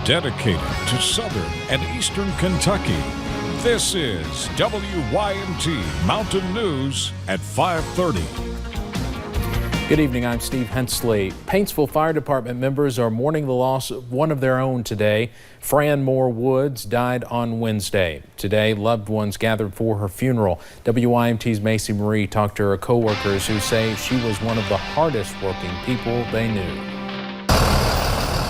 dedicated to southern and eastern Kentucky. This is WYMT Mountain News at 5:30. Good evening, I'm Steve Hensley. Paintsville Fire Department members are mourning the loss of one of their own today. Fran Woods died on Wednesday. Today, loved ones gathered for her funeral. WYMT's Macy Marie talked to her co-workers who say she was one of the hardest working people they knew.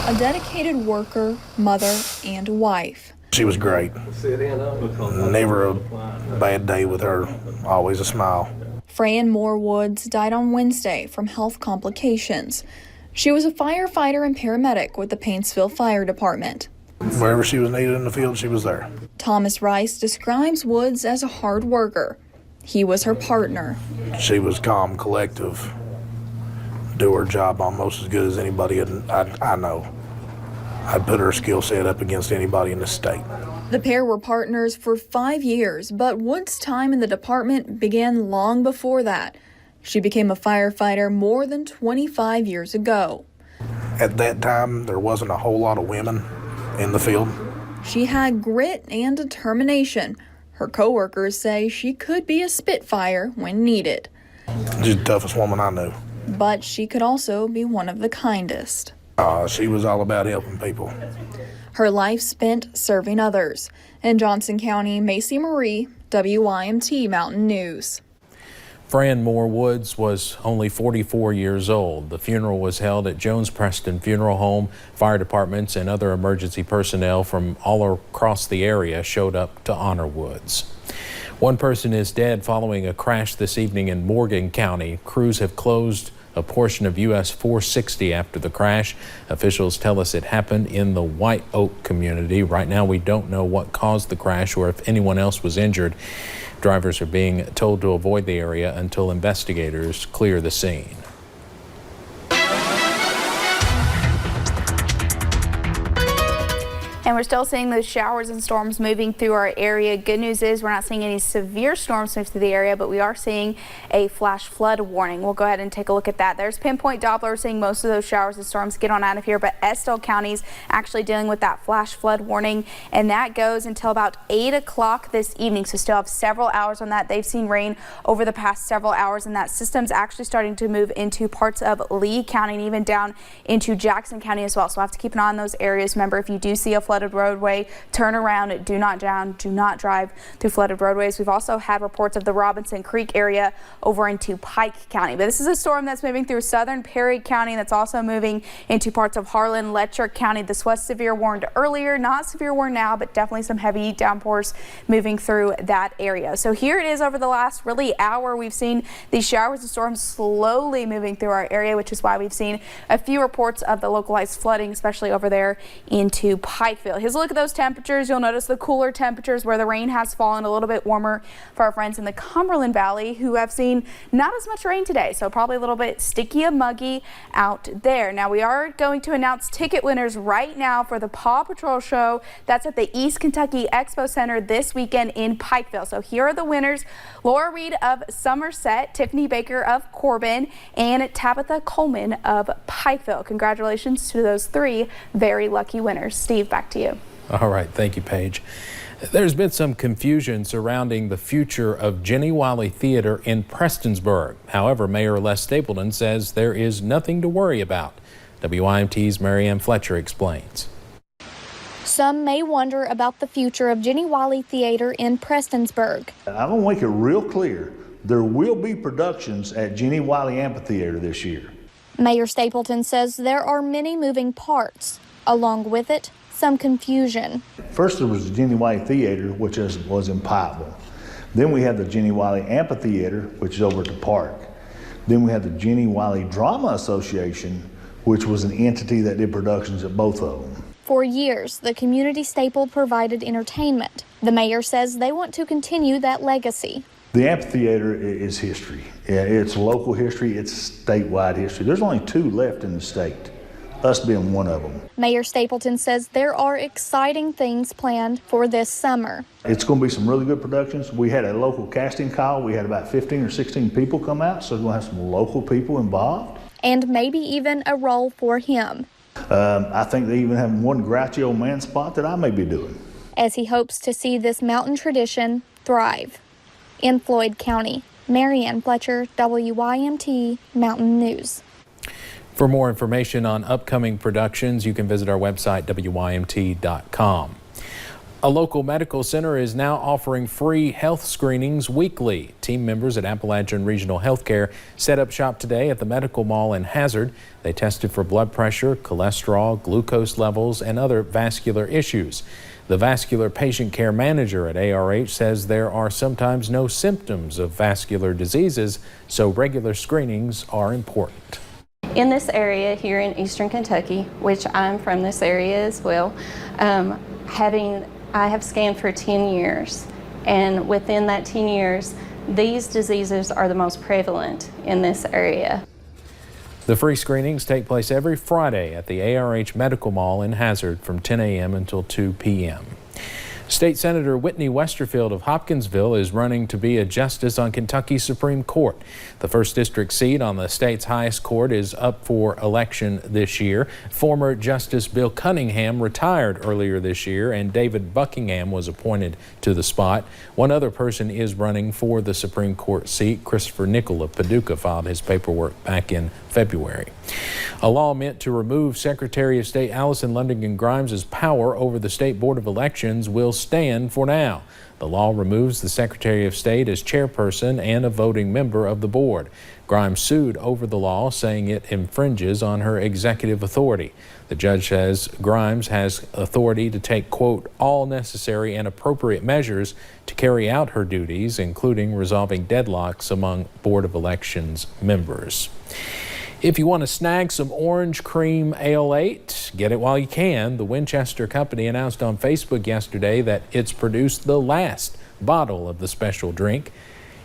A dedicated worker, mother, and wife. She was great. Never a bad day with her. Always a smile. Fran Woods died on Wednesday from health complications. She was a firefighter and paramedic with the Paintsville Fire Department. Wherever she was needed in the field, she was there. Thomas Rice describes Woods as a hard worker. He was her partner. She was calm, collective, do her job almost as good as anybody I know. I'd put her skill set up against anybody in the state. The pair were partners for 5 years, but Woods' time in the department began long before that. She became a firefighter more than 25 years ago. At that time, there wasn't a whole lot of women in the field. She had grit and determination. Her co-workers say she could be a spitfire when needed. She's the toughest woman I knew. But she could also be one of the kindest. She was all about helping people. Her life spent serving others. In Johnson County, Macy Marie, WYMT Mountain News. Fran Woods was only 44 years old. The funeral was held at Jones Preston Funeral Home. Fire departments and other emergency personnel from all across the area showed up to honor Woods. One person is dead following a crash this evening in Morgan County. Crews have closed a portion of US 460 after the crash. Officials tell us it happened in the White Oak community. Right now, we don't know what caused the crash or if anyone else was injured. Drivers are being told to avoid the area until investigators clear the scene. And we're still seeing those showers and storms moving through our area. Good news is we're not seeing any severe storms move through the area, but we are seeing a flash flood warning. We'll go ahead and take a look at that. There's Pinpoint Doppler seeing most of those showers and storms get on out of here, but Estill County's actually dealing with that flash flood warning, and that goes until about 8 o'clock this evening. So still have several hours on that. They've seen rain over the past several hours, and that system's actually starting to move into parts of Lee County and even down into Jackson County as well. So we'll have to keep an eye on those areas. Remember, if you do see a flooded roadway, turn around, do not drive through flooded roadways. We've also had reports of the Robinson Creek area over into Pike County, but this is a storm that's moving through southern Perry County that's also moving into parts of Harlan, Letcher County. This was severe warned earlier, not severe warned now, but definitely some heavy downpours moving through that area. So here it is over the last really hour. We've seen these showers and storms slowly moving through our area, which is why we've seen a few reports of the localized flooding, especially over there into Pikeville. Here's a look at those temperatures. You'll notice the cooler temperatures where the rain has fallen, a little bit warmer for our friends in the Cumberland Valley who have seen not as much rain today, so probably a little bit sticky and muggy out there. Now we are going to announce ticket winners right now for the Paw Patrol show. That's at the East Kentucky Expo Center this weekend in Pikeville. So here are the winners: Laura Reed of Somerset, Tiffany Baker of Corbin, and Tabitha Coleman of Pikeville. Congratulations to those three very lucky winners. Steve, back to you. All right, thank you, Paige. There's been some confusion surrounding the future of Jenny Wiley Theater in Prestonsburg. However, Mayor Les Stapleton says there is nothing to worry about. WYMT's Marianne Fletcher explains. Some may wonder about the future of Jenny Wiley Theater in Prestonsburg. I'm going to make it real clear. There will be productions at Jenny Wiley Amphitheater this year. Mayor Stapleton says there are many moving parts. Along with it, some confusion. First there was the Jenny Wiley Theater, which was in Pikeville. Then we had the Jenny Wiley Amphitheater, which is over at the park. Then we had the Jenny Wiley Drama Association, which was an entity that did productions at both of them. For years, the community staple provided entertainment. The mayor says they want to continue that legacy. The amphitheater is history. It's local history, it's statewide history. There's only 2 left in the state, us being one of them. Mayor Stapleton says there are exciting things planned for this summer. It's going to be some really good productions. We had a local casting call. We had about 15 or 16 people come out, so we're going to have some local people involved. And maybe even a role for him. I think they even have one grouchy old man spot that I may be doing. As he hopes to see this mountain tradition thrive. In Floyd County, Marianne Fletcher, WYMT Mountain News. For more information on upcoming productions, you can visit our website, WYMT.com. A local medical center is now offering free health screenings weekly. Team members at Appalachian Regional Healthcare set up shop today at the Medical Mall in Hazard. They tested for blood pressure, cholesterol, glucose levels, and other vascular issues. The vascular patient care manager at ARH says there are sometimes no symptoms of vascular diseases, so regular screenings are important. In this area here in Eastern Kentucky, which I'm from this area as well, I have scanned for 10 years, and within that 10 years, these diseases are the most prevalent in this area. The free screenings take place every Friday at the ARH Medical Mall in Hazard from 10 a.m. until 2 p.m. State Senator Whitney Westerfield of Hopkinsville is running to be a justice on Kentucky's Supreme Court. The 1st District seat on the state's highest court is up for election this year. Former Justice Bill Cunningham retired earlier this year, and David Buckingham was appointed to the spot. One other person is running for the Supreme Court seat. Christopher Nickel of Paducah filed his paperwork back in February. A law meant to remove Secretary of State Allison Lundigan Grimes' power over the State Board of Elections will stand for now. The law removes the Secretary of State as chairperson and a voting member of the board. Grimes sued over the law, saying it infringes on her executive authority. The judge says Grimes has authority to take, quote, all necessary and appropriate measures to carry out her duties, including resolving deadlocks among Board of Elections members. If you want to snag some orange cream ale 8, get it while you can. The Winchester Company announced on Facebook yesterday that it's produced the last bottle of the special drink.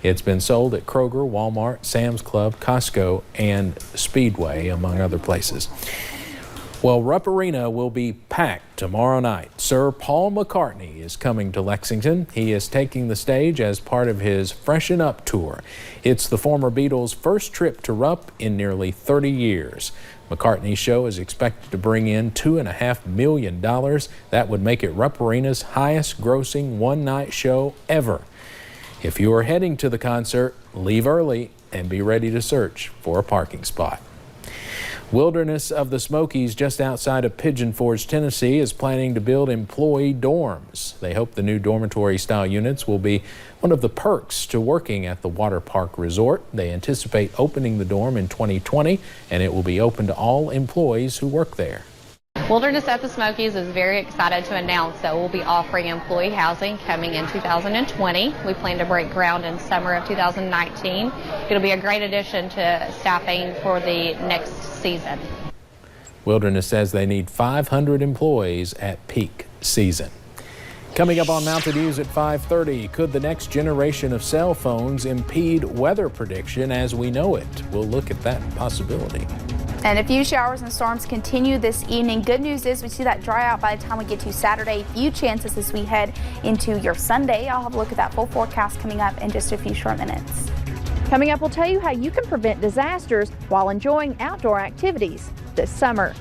It's been sold at Kroger, Walmart, Sam's Club, Costco, and Speedway, among other places. Well, Rupp Arena will be packed tomorrow night. Sir Paul McCartney is coming to Lexington. He is taking the stage as part of his Freshen Up tour. It's the former Beatles' first trip to Rupp in nearly 30 years. McCartney's show is expected to bring in $2.5 million. That would make it Rupp Arena's highest grossing one-night show ever. If you are heading to the concert, leave early and be ready to search for a parking spot. Wilderness of the Smokies, just outside of Pigeon Forge, Tennessee, is planning to build employee dorms. They hope the new dormitory-style units will be one of the perks to working at the water park resort. They anticipate opening the dorm in 2020, and it will be open to all employees who work there. Wilderness at the Smokies is very excited to announce that we'll be offering employee housing coming in 2020. We plan to break ground in summer of 2019. It'll be a great addition to staffing for the next season. Wilderness says they need 500 employees at peak season. Coming up on Mountain News at 5:30, could the next generation of cell phones impede weather prediction as we know it? We'll look at that possibility. And a few showers and storms continue this evening. Good news is we see that dry out by the time we get to Saturday. Few chances as we head into your Sunday. I'll have a look at that full forecast coming up in just a few short minutes. Coming up, we'll tell you how you can prevent disasters while enjoying outdoor activities this summer.